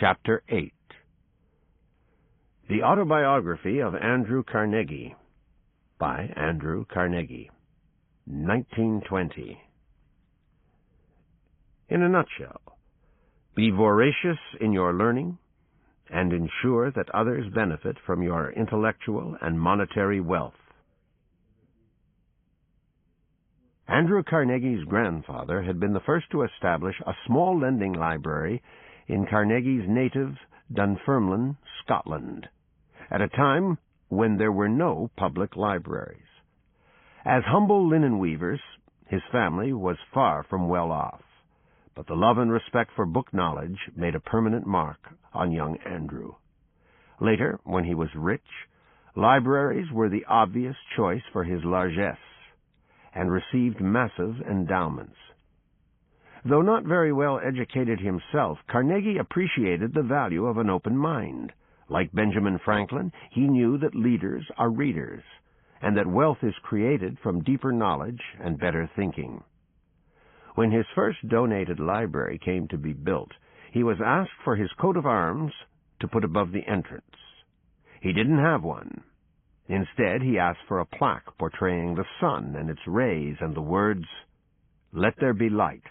Chapter 8. The Autobiography of Andrew Carnegie, by Andrew Carnegie, 1920. In a nutshell, be voracious in your learning and ensure that others benefit from your intellectual and monetary wealth. Andrew Carnegie's grandfather had been the first to establish a small lending library in Carnegie's native Dunfermline, Scotland, at a time when there were no public libraries. As humble linen weavers, his family was far from well off, but the love and respect for book knowledge made a permanent mark on young Andrew. Later, when he was rich, libraries were the obvious choice for his largesse, and received massive endowments. Though not very well educated himself, Carnegie appreciated the value of an open mind. Like Benjamin Franklin, he knew that leaders are readers, and that wealth is created from deeper knowledge and better thinking. When his first donated library came to be built, he was asked for his coat of arms to put above the entrance. He didn't have one. Instead, he asked for a plaque portraying the sun and its rays and the words, "Let there be light."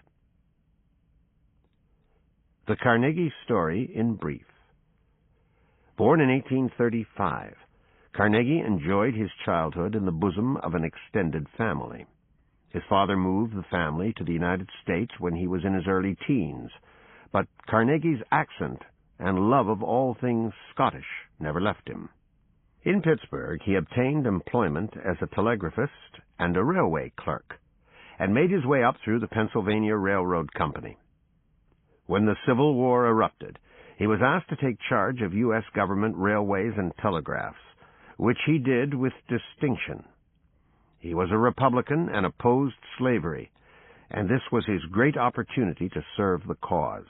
The Carnegie story in brief. Born in 1835, Carnegie enjoyed his childhood in the bosom of an extended family. His father moved the family to the United States when he was in his early teens, but Carnegie's accent and love of all things Scottish never left him. In Pittsburgh, he obtained employment as a telegraphist and a railway clerk, and made his way up through the Pennsylvania Railroad Company. When the Civil War erupted, he was asked to take charge of U.S. government railways and telegraphs, which he did with distinction. He was a Republican and opposed slavery, and this was his great opportunity to serve the cause.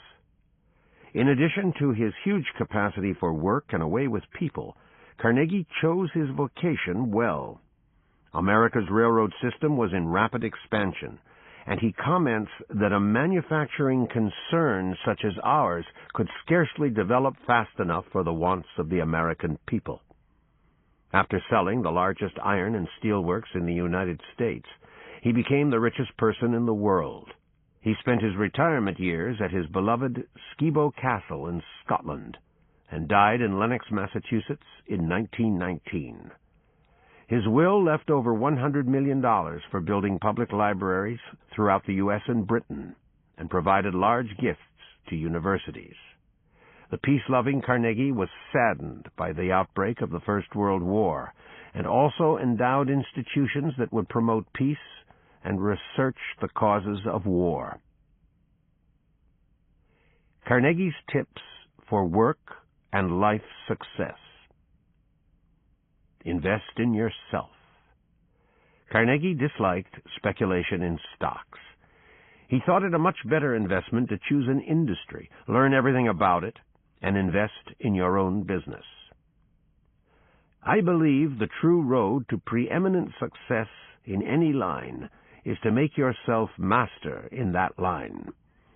In addition to his huge capacity for work and a way with people, Carnegie chose his vocation well. America's railroad system was in rapid expansion, and he comments that a manufacturing concern such as ours could scarcely develop fast enough for the wants of the American people. After selling the largest iron and steel works in the United States, he became the richest person in the world. He spent his retirement years at his beloved Skibo Castle in Scotland, and died in Lenox, Massachusetts in 1919. His will left over $100 million for building public libraries throughout the U.S. and Britain, and provided large gifts to universities. The peace-loving Carnegie was saddened by the outbreak of the First World War, and also endowed institutions that would promote peace and research the causes of war. Carnegie's tips for work and life success. Invest in yourself. Carnegie disliked speculation in stocks. He thought it a much better investment to choose an industry, learn everything about it, and invest in your own business. I believe the true road to preeminent success in any line is to make yourself master in that line.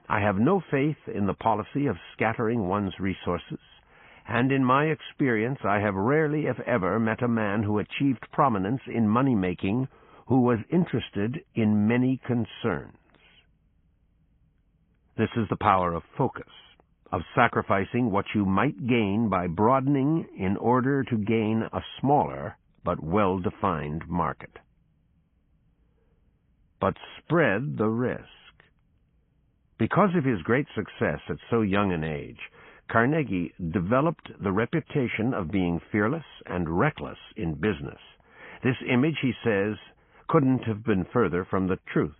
I have no faith in the policy of scattering one's resources, and in my experience I have rarely, if ever, met a man who achieved prominence in money-making who was interested in many concerns. This is the power of focus, of sacrificing what you might gain by broadening in order to gain a smaller but well-defined market. But spread the risk. Because of his great success at so young an age, Carnegie developed the reputation of being fearless and reckless in business. This image, he says, couldn't have been further from the truth.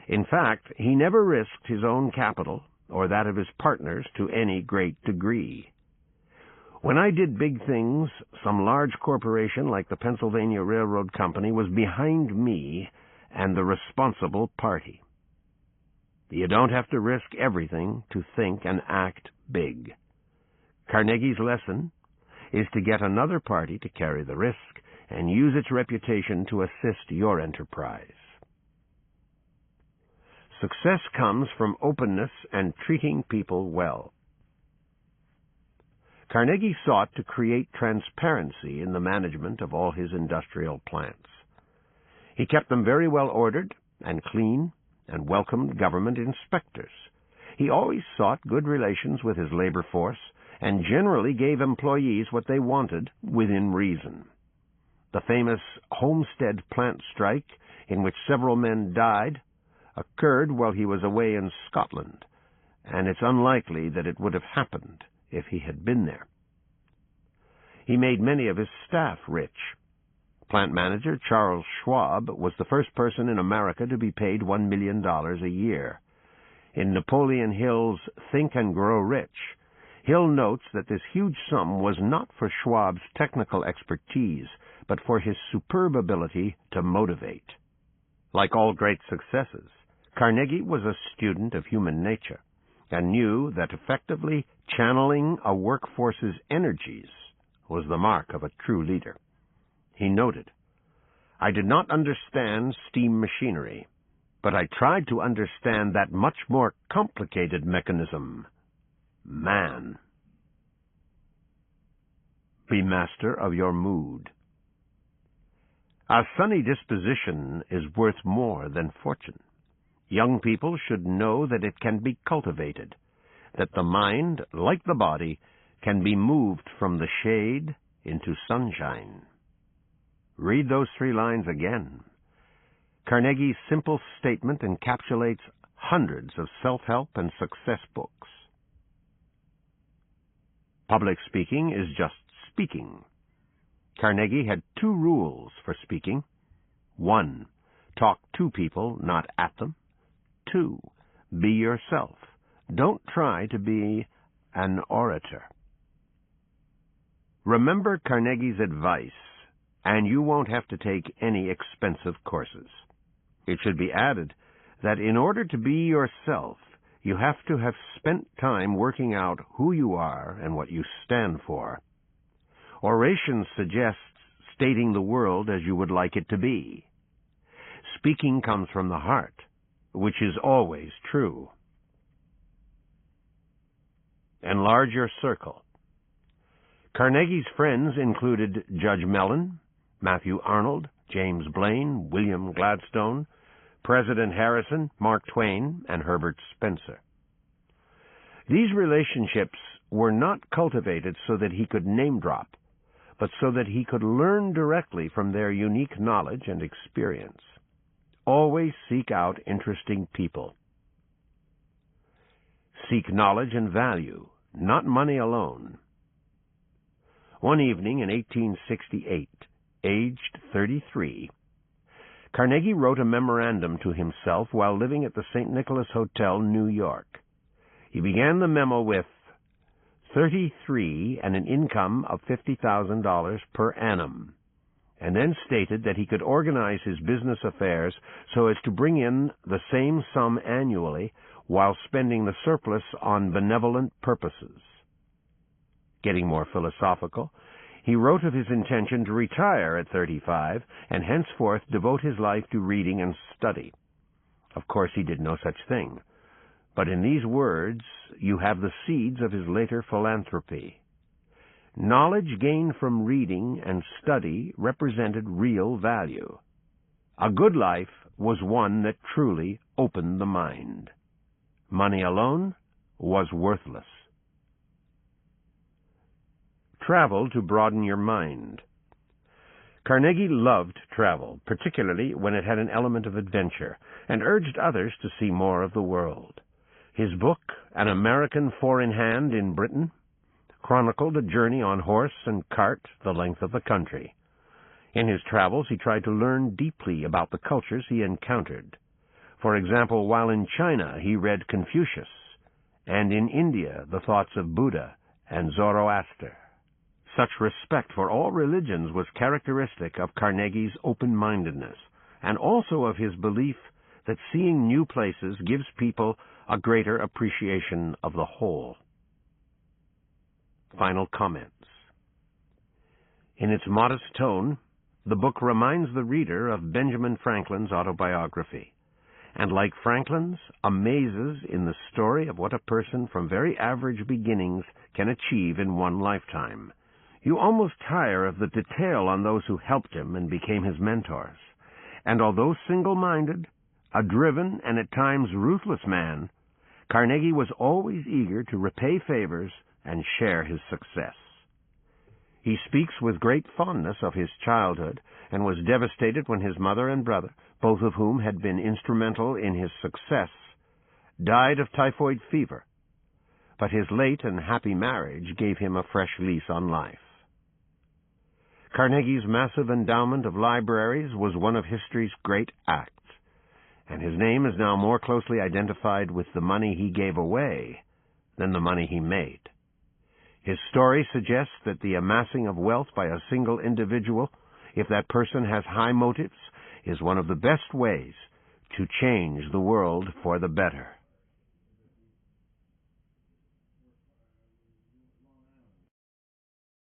In fact, he never risked his own capital or that of his partners to any great degree. When I did big things, some large corporation like the Pennsylvania Railroad Company was behind me and the responsible party. You don't have to risk everything to think and act big. Carnegie's lesson is to get another party to carry the risk and use its reputation to assist your enterprise. Success comes from openness and treating people well. Carnegie sought to create transparency in the management of all his industrial plants. He kept them very well ordered and clean and welcomed government inspectors. He always sought good relations with his labor force and generally gave employees what they wanted within reason. The famous Homestead plant strike, in which several men died, occurred while he was away in Scotland, and it's unlikely that it would have happened if he had been there. He made many of his staff rich. Plant manager Charles Schwab was the first person in America to be paid $1 million a year. In Napoleon Hill's Think and Grow Rich, Hill notes that this huge sum was not for Schwab's technical expertise, but for his superb ability to motivate. Like all great successes, Carnegie was a student of human nature and knew that effectively channeling a workforce's energies was the mark of a true leader. He noted, "I did not understand steam machinery, but I tried to understand that much more complicated mechanism, man." Be master of your mood. A sunny disposition is worth more than fortune. Young people should know that it can be cultivated, that the mind, like the body, can be moved from the shade into sunshine. Read those 3 lines again. Carnegie's simple statement encapsulates hundreds of self-help and success books. Public speaking is just speaking. Carnegie had 2 rules for speaking. 1, talk to people, not at them. 2, be yourself. Don't try to be an orator. Remember Carnegie's advice, and you won't have to take any expensive courses. It should be added that in order to be yourself, you have to have spent time working out who you are and what you stand for. Oration suggests stating the world as you would like it to be. Speaking comes from the heart, which is always true. Enlarge your circle. Carnegie's friends included Judge Mellon, Matthew Arnold, James Blaine, William Gladstone, President Harrison, Mark Twain, and Herbert Spencer. These relationships were not cultivated so that he could name-drop, but so that he could learn directly from their unique knowledge and experience. Always seek out interesting people. Seek knowledge and value, not money alone. One evening in 1868, aged 33, Carnegie wrote a memorandum to himself while living at the St. Nicholas Hotel, New York. He began the memo with 33 and an income of $50,000 per annum, and then stated that he could organize his business affairs so as to bring in the same sum annually while spending the surplus on benevolent purposes. Getting more philosophical, he wrote of his intention to retire at 35 and henceforth devote his life to reading and study. Of course, he did no such thing. But in these words, you have the seeds of his later philanthropy. Knowledge gained from reading and study represented real value. A good life was one that truly opened the mind. Money alone was worthless. Travel to broaden your mind. Carnegie loved travel, particularly when it had an element of adventure, and urged others to see more of the world. His book, An American Four-in-Hand in Britain, chronicled a journey on horse and cart the length of the country. In his travels, he tried to learn deeply about the cultures he encountered. For example, while in China, he read Confucius, and in India, the thoughts of Buddha and Zoroaster. Such respect for all religions was characteristic of Carnegie's open-mindedness, and also of his belief that seeing new places gives people a greater appreciation of the whole. Final comments. In its modest tone, the book reminds the reader of Benjamin Franklin's autobiography, and, like Franklin's, amazes in the story of what a person from very average beginnings can achieve in one lifetime. You almost tire of the detail on those who helped him and became his mentors. And although single-minded, a driven and at times ruthless man, Carnegie was always eager to repay favors and share his success. He speaks with great fondness of his childhood and was devastated when his mother and brother, both of whom had been instrumental in his success, died of typhoid fever. But his late and happy marriage gave him a fresh lease on life. Carnegie's massive endowment of libraries was one of history's great acts, and his name is now more closely identified with the money he gave away than the money he made. His story suggests that the amassing of wealth by a single individual, if that person has high motives, is one of the best ways to change the world for the better.